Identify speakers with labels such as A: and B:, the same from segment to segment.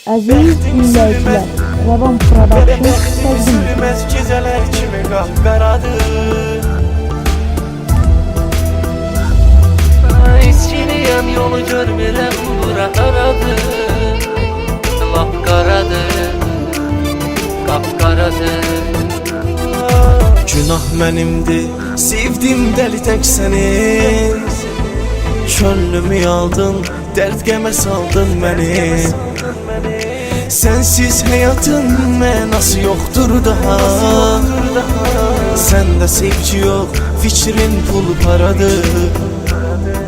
A: Aziz dinləyicilər, Revan Production təqdim edir.
B: Gecələr kimi qapqaradır. İçkiliyəm, yolu görmürəm, bura qaradır. Lap qaradır, qapqaradır. Günah mənimdir, sevdim dəli tək səni. Könlümü aldın, dərd qəmə saldın məni. Sensiz hayatın mənası yoxdur daha. Səndə sevgi yox, fikrin pul paradır.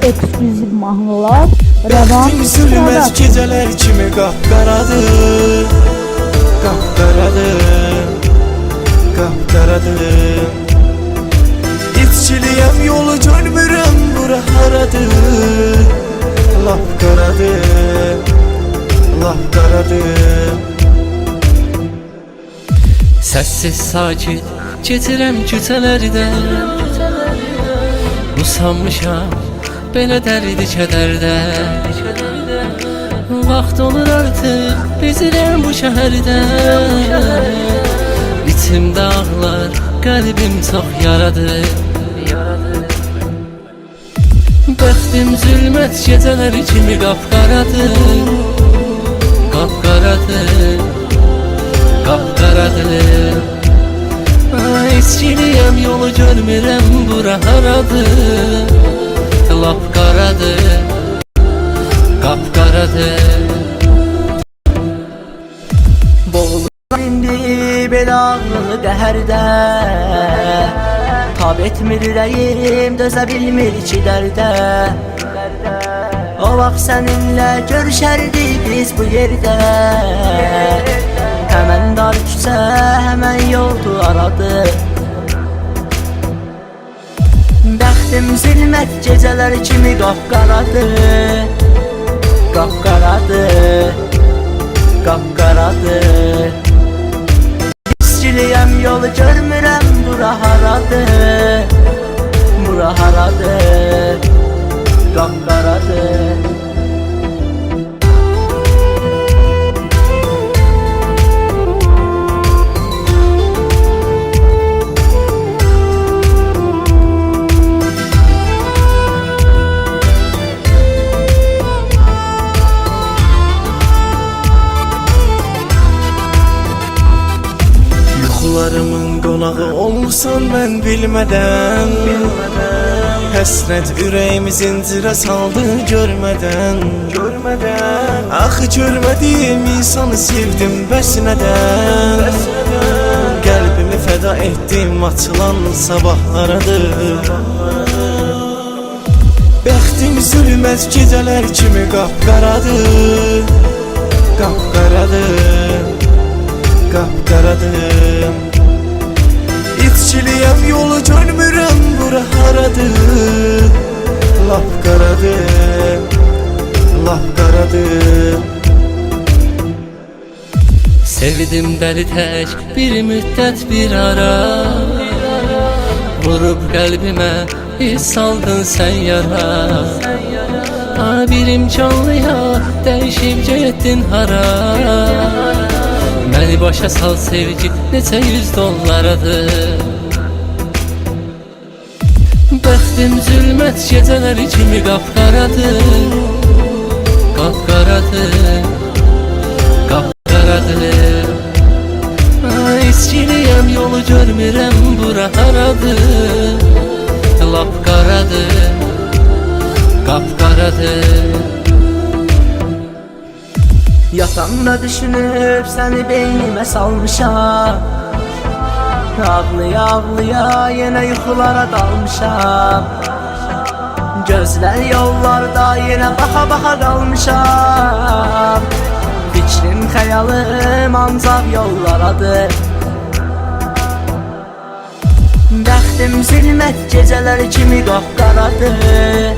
A: Eksklüziv mahnılar Revan
B: Bəxtim sürməz
A: Production.
B: gecələr kimi qapqaradır. Qapqaradır, qapqaradır. İçkiliyəm, yolu görmürəm, bura haradır. Lap qaradır, lap qaradır.
C: Səssiz sakit keçirəm küçələrdə. Usanmışam belə dərdi kədərdə. Vaxt olur artıq bezirəm bu şəhərdə. İçimdə ağlar, qəlbim çox yaradır. Bəxtim zülmət gecələri kimi qapqaradır. Qapqaradır, qapqaradır. İçkiliyəm, yolu görmürəm, bura haradır. Lap qaradır, qapqaradır.
D: Boğuluram indi belə ağrılı qəhərdə. Tab etmir ürəyim, dözə bilmir ki dərdə. O vaxt səninlə görüşərdik biz bu yerdə. Həmən dar küçə, həmən yoldu aradı. Bəxtim zilmət gecələr kimi qapqaradır. Qapqaradır, qapqaradır. İçkiliyəm, yolu görmürəm, bura haradır. Bura haradır, qapqaradır.
B: Yuxularımın qonağı olmursan mən bilmədən. Həsrət ürəyimi zincirə saldı görmədən. Axı görmədiyim insanı sevdim bəs nədən. Qəlbimi fəda etdim açılan sabahlarıdır. Bəxtim zülməz gecələr kimi qapqaradır. Qapqaradır, qapqaradır. İçkiliyəm, yolu görmürəm, bura haradır. Lap qaradır, lap qaradır.
C: Sevdim dəli tək bir müddət bir ara. Vurub qəlbimə hiss saldın sən yara. Bir imkanlıya dəyişib getdin hara. Məni başa sal sevgi, neçə $100'adır. Bəxtim zülmət gecələri kimi qapqaradır. Qapqaradır, qapqaradır. İçkiliyəm, yolu görmürəm, bura haradır. Lap qaradır, qapqaradır.
D: Yatanda düşünüb səni beynimə salmışam. Ağlıya ağlıya yenə yuxulara dalmışam. Gözlər yollarda yenə baxa baxa qalmışam. Fikrim, xəyalım ancaq yollardadır. Bəxtim zilmət gecələr kimi qapqaradır.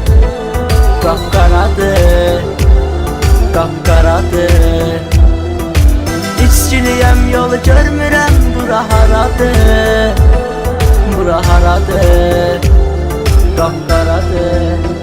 D: Qapqaradır, qapqaradır. İçkiliyəm, yolu görmürəm, bura haradır. Bura haradır, qapqaradır.